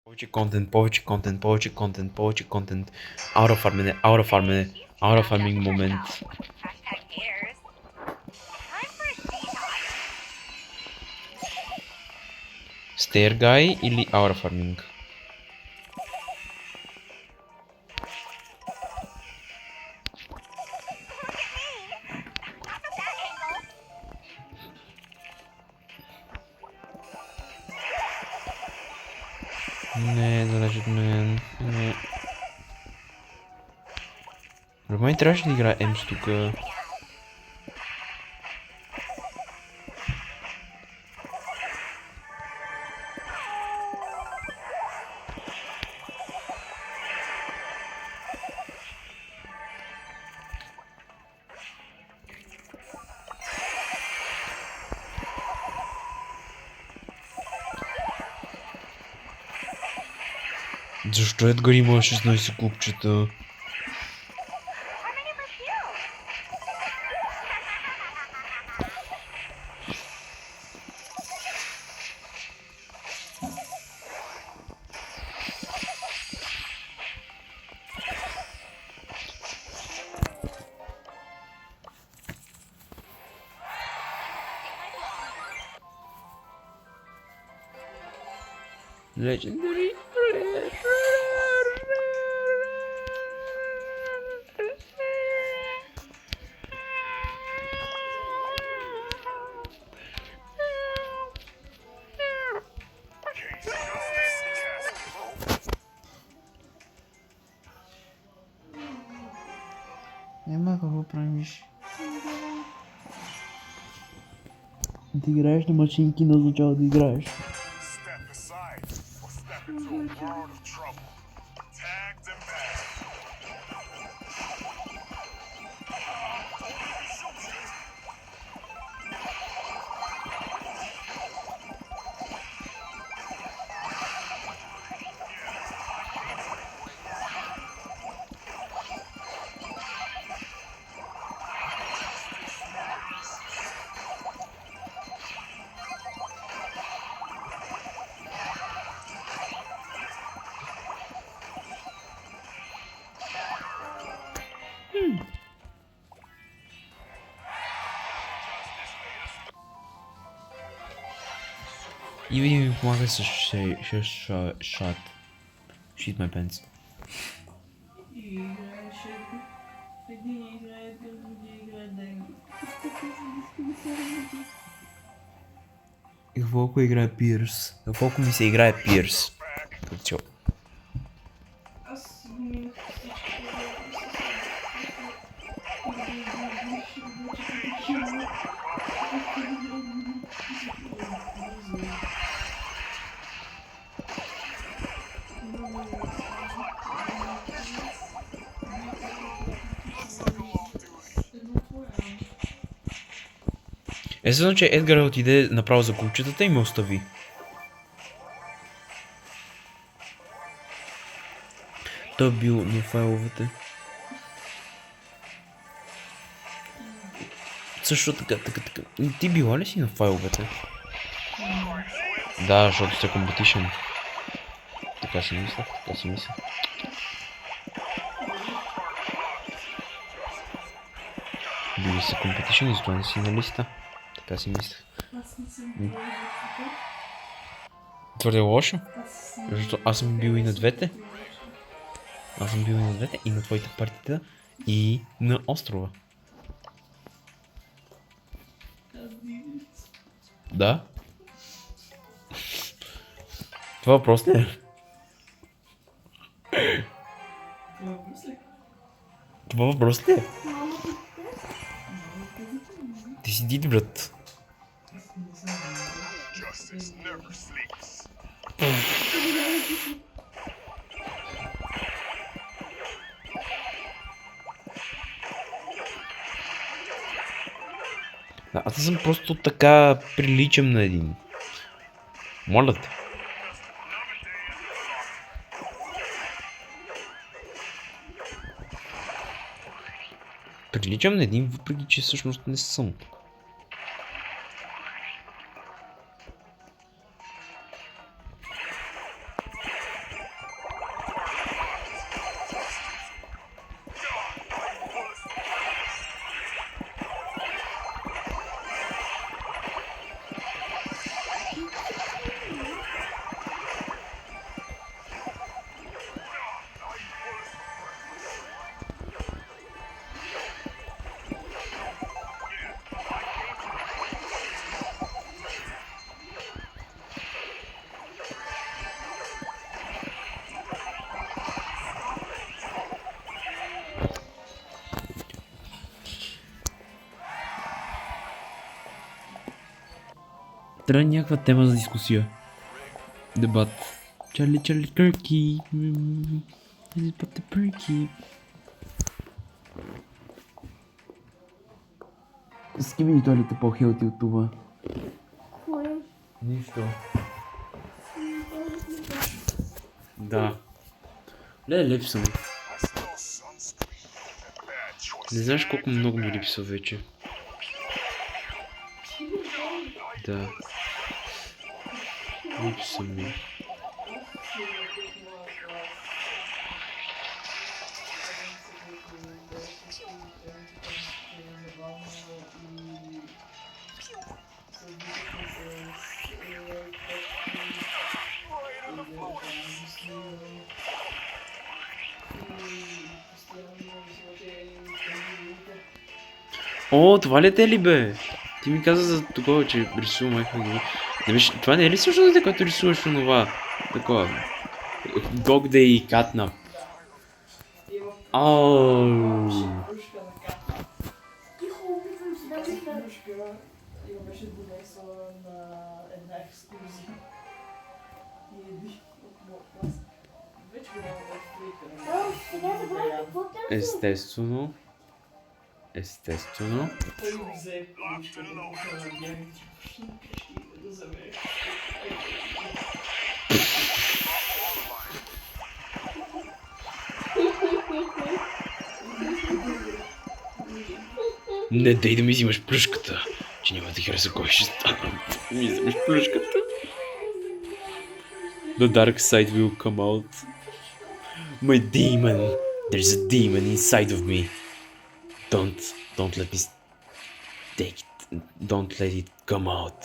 Повече контент, повече контент, повече контент, повече контент. Аурафармене, аурафармене, аурафарминг момент. Стейргай или аурафарминг? Не, далеч от мен. Не. Май трябваше да играе Емс тука. Защо Едгар има 16 купчета? Legendary. Няма какво правиш. Да играеш на машинки не означава да играеш. И види ми помага с шат. Shit my pants. И какво ако играе Пирс? Какво ако ми се играе Пирс? Като цяло. Естествено, че Едгар отиде направо за купчетата и ме остави. Той бил на файловете. Също така. Ти била ли си на файловете? Да, защото сте competition. Така си мисля. Били сте competition и затова не си на листа. Така си мисля. Твърде лошо? Защото аз съм бил и на двете. И на твоите партита, и на острова. Да? Това въпрос ли е? Това въпрос ли е? Ти си дид, брат. Да, аз съм просто така приличам на един. Моля те. Приличам на един, въпреки че всъщност не съм. Трябва някаква тема за дискусия. Дебат. Чарли Кърки. Пътте Перки. Скиби туалета по-хелти от това. Кое? Нищо. Да. Липсва ми. Не знаеш колко много ми липсва вече. Да. Липсва ми. О, това ли те ли бе? Ти ми каза за такова, че рисува майка ги. Не беше... Това не е ли също дете, което рисуваш онова? Такова. Dog Day и Catnap. Ау. Тихо, опитвам се да викна. Я беше донесла на една екскурзия. И един от моят клас. Вече го няма в Твитър. О, сега забравих какво там се... Естествено. Естествено. Той ми взе количката да му се надяни, че почти къщи да вземе. Не дай да ми взимаш плюшката, че няма да хареса кой ще стана. Ми взимаш плюшката. The dark side will come out. My demon. There's a demon inside of me. Don't let me take it. Don't let it come out.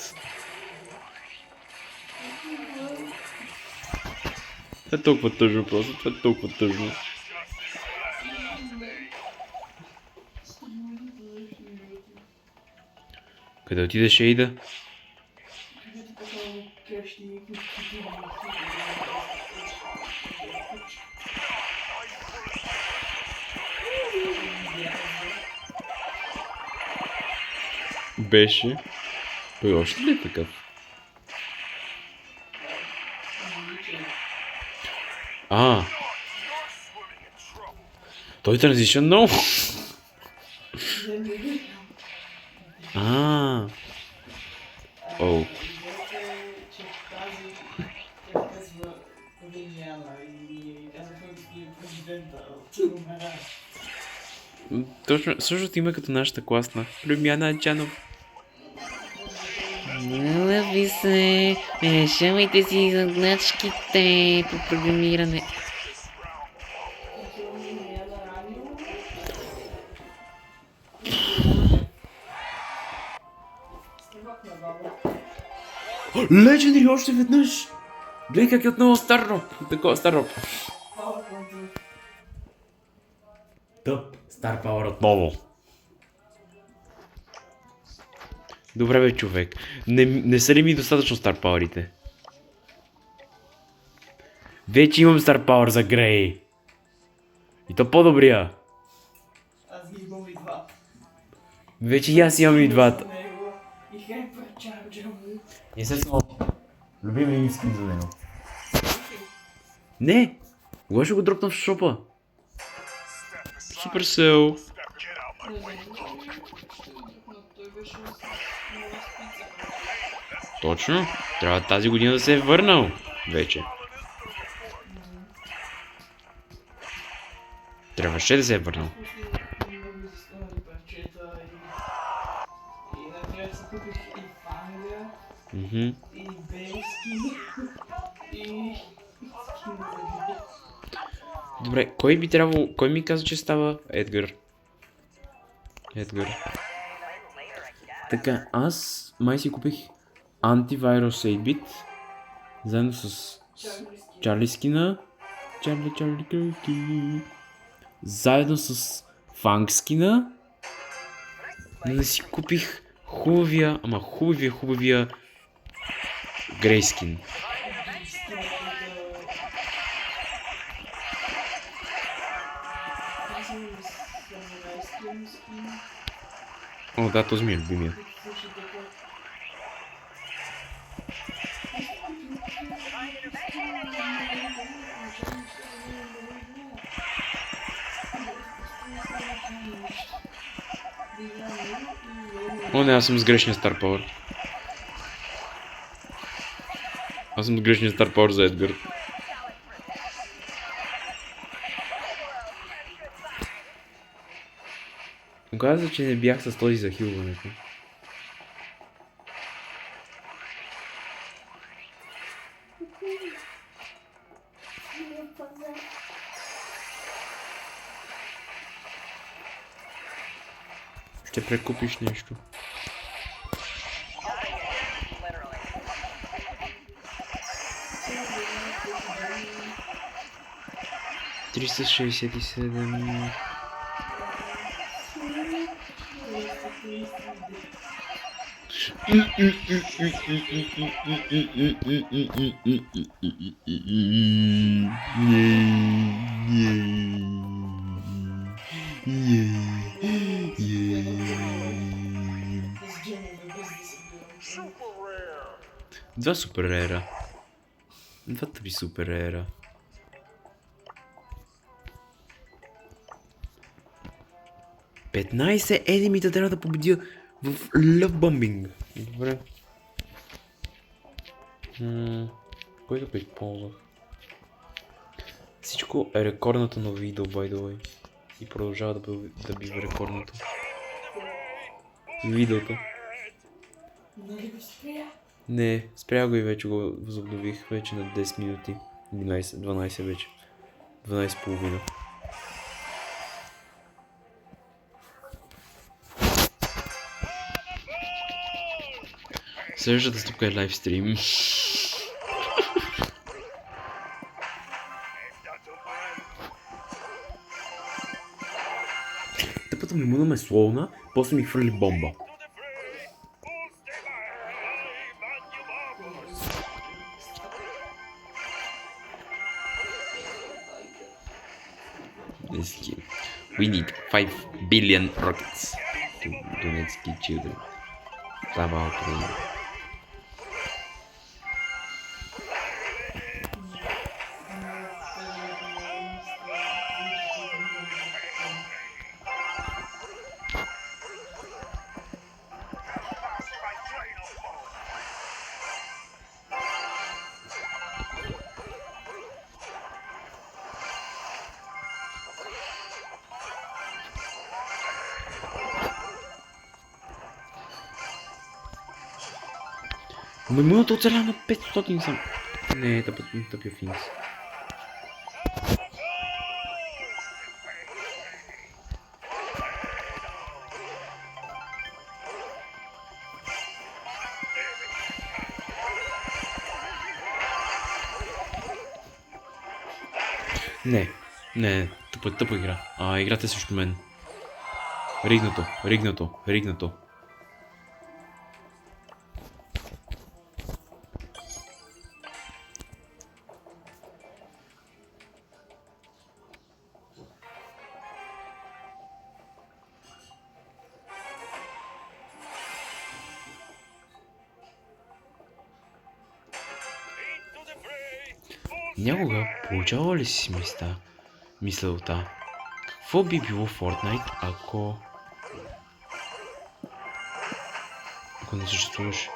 Това е толкова тъжно просто, това е толкова тъжно. Къде отидеш, Ейда? Където по-само къщи, които ти Беше. Той още ли е такъв? А. Той транзишън много. А. Оу. че тази тя казва Виньяна и казва господин президента от Румена. Точно, същото име като нашата класна. Люмяна Джанов. Лъви се, решавайте си задачките по програмиране. Легендари още веднъж! Гледай как е отново стар роб. Такова стар роб. Тъп, стар пауър отново. Добре бе, човек. Не са ли ми достатъчно стар пауърите? Вече имам стар пауър за Грей. И то по-добрия. Аз ги имам и два. Вече и аз имам и двата. И Hypercharger му. Естествено, любимия ми скин за него. Не! Кога ще го дропна в шопа? Суперсел. Точно. Трябва тази година да се е върнал. Вече. Трябваше да се е върнал. Много изостанали парчета и накрая си купих и фанга, и бейски, и скин за гри. Добре, кой би трябвало... Кой ми каза, че става? Едгар. Така, аз май си купих антивирус 8-bit. Заедно с Чарли скина. Чарли Кърки. Заедно с Фанк скина. Да си купих хубавия Грей скин. О, да, този ми е любимия. О, не, аз съм с грешния Star Power. Аз съм с грешния Star Power за Едгар. Оказва, че не бях с този захилването. Ще прекупиш нещо. Триста 67. Два супер рера. Двата ви супер рера. Петнайсет енемита трябва да победя в Love Bombing. Добре. Кой да използвах? Всичко е рекордното на видео, by the way. И продължава да бива рекордното. Видеото. Не, спря го и вече го възобнових вече на 10 минути. 12 вече. 12,5. Следващата стъпка е лайвстрим. Тъпата маймуна ме слоуна, после ми хвърли бомба. We need 5 billion rockets to donate to children. Слава Украина. Маймуната оцеля на 500 съм. Не, тъпия финс. Не, тъпа игра. Играта е срещу мен. Ригнато. Някога получава ли си мисълта? Какво би било Fortnite, ако не съществуваш?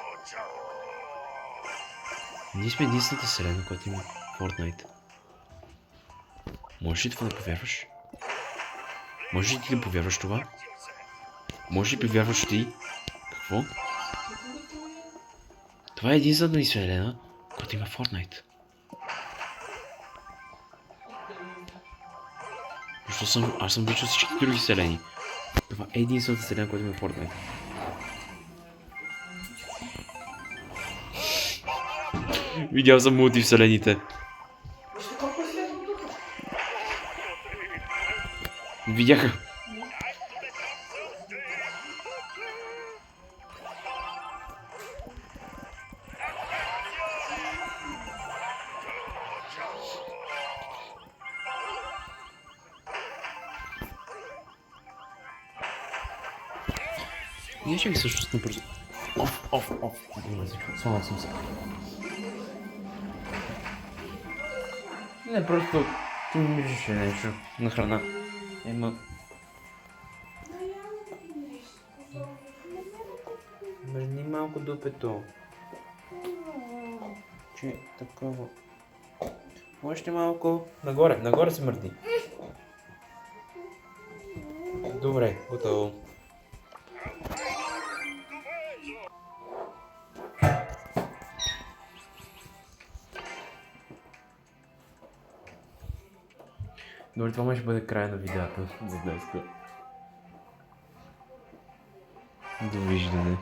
Ние сме единствената вселена, която има Fortnite. Можеш ли това да повярваш? Можеш ли ти да повярваш това? Можеш ли повярваш ти? Какво? Това е единствената ни вселена, която има Fortnite. Аз съм виждал всички други вселени. Това е единствената вселена, която има Fortnite. Видял съм мултивселените. Видяха. Я ще ги всъщност набързо. Оф. Слава съм се. Не, просто ти ми миришеше нещо на храна. малко дупето. Че такова. Още малко. Нагоре, нагоре се мърди. Добре, готово. Добре, това може бъде края на видеото за днес. Довиждане.